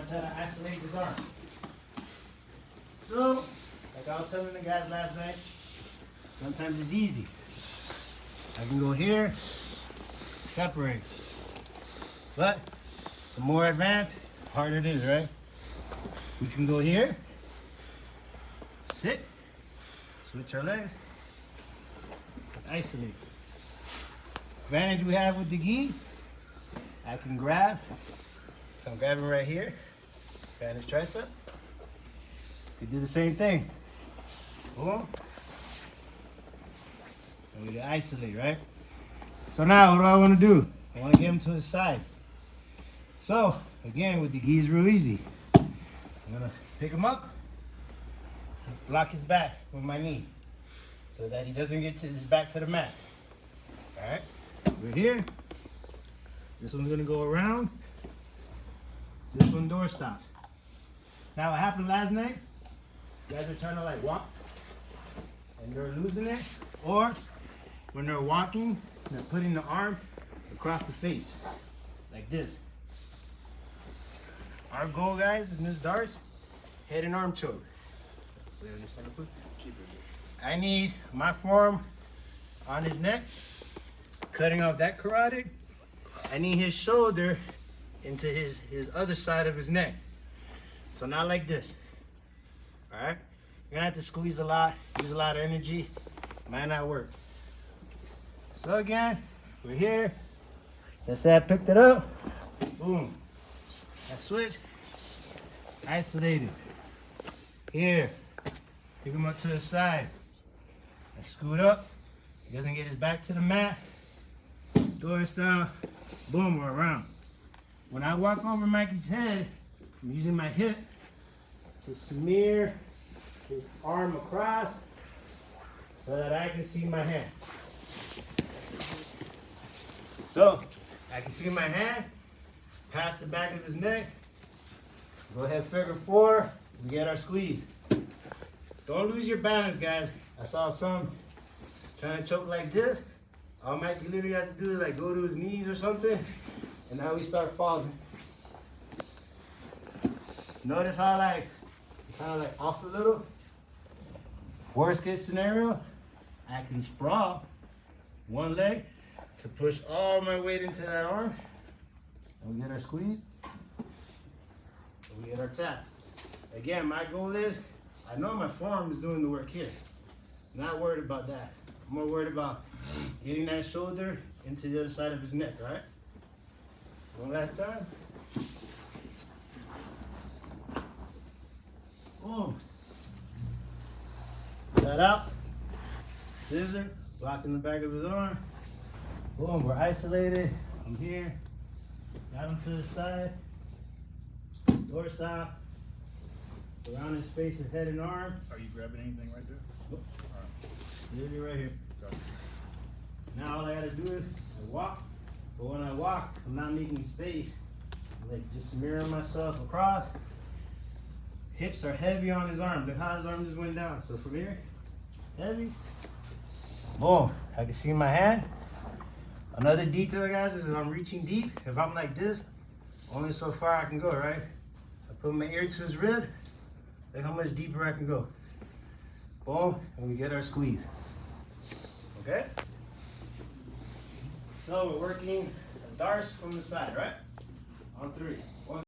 try to isolate his arm. So, like I was telling the guys last night, sometimes it's easy. I can go here, separate. But the more advanced, the harder it is, right? We can go here, sit, switch our legs, isolate. Advantage we have with the gi, I can grab, so I'm grabbing right here, grab his tricep. You do the same thing. Boom. And we can isolate, right? So now what do I want to do? I want to get him to his side. So again, with the gi is real easy. I'm gonna pick him up, block his back with my knee, so that he doesn't get his back to the mat. All right, we're here. This one's gonna go around. This one door stops. Now what happened last night? You guys are trying to like walk, and they're losing it, or when they're walking, they're putting the arm across the face, like this. Our goal, guys, in this darts, head and arm choke. I need my forearm on his neck, cutting off that carotid. I need his shoulder into his other side of his neck. So not like this. All right? You're gonna have to squeeze a lot, use a lot of energy. Might not work. So again, we're here. Let's say I picked it up. Boom. I switch. Isolated. Here. Pick him up to the side. I scoot up. He doesn't get his back to the mat. Door style. Boom, we're around. When I walk over Mikey's head, I'm using my hip to smear his arm across so that I can see my hand. So, I can see my hand past the back of his neck. Go ahead, figure four, we get our squeeze. Don't lose your balance, guys. I saw some trying to choke like this. All Mikey literally has to do is like go to his knees or something, and now we start falling. Notice how like, kind of like off a little. Worst case scenario, I can sprawl one leg to push all my weight into that arm, and we get our squeeze, and we get our tap. Again, my goal is, I know my forearm is doing the work here. Not worried about that. I'm more worried about getting that shoulder into the other side of his neck, right? One last time. Boom. That out. Scissor, blocking the back of his arm. Boom, we're isolated. I'm here. Got him to the side. Door stop. Around his face, his head and arm. Are you grabbing anything right there? Nope. All right. Literally right here. Gotcha. Now all I gotta do is I walk, but when I walk, I'm not making space. I'm like just smearing myself across. Hips are heavy on his arm. Look how his arm just went down. So from here, heavy. Boom. I can see my hand. Another detail, guys, is if I'm reaching deep, if I'm like this, only so far I can go, right? I put my ear to his rib. Look how much deeper I can go. Boom, and we get our squeeze. Okay? So we're working darts from the side, right? On three. One,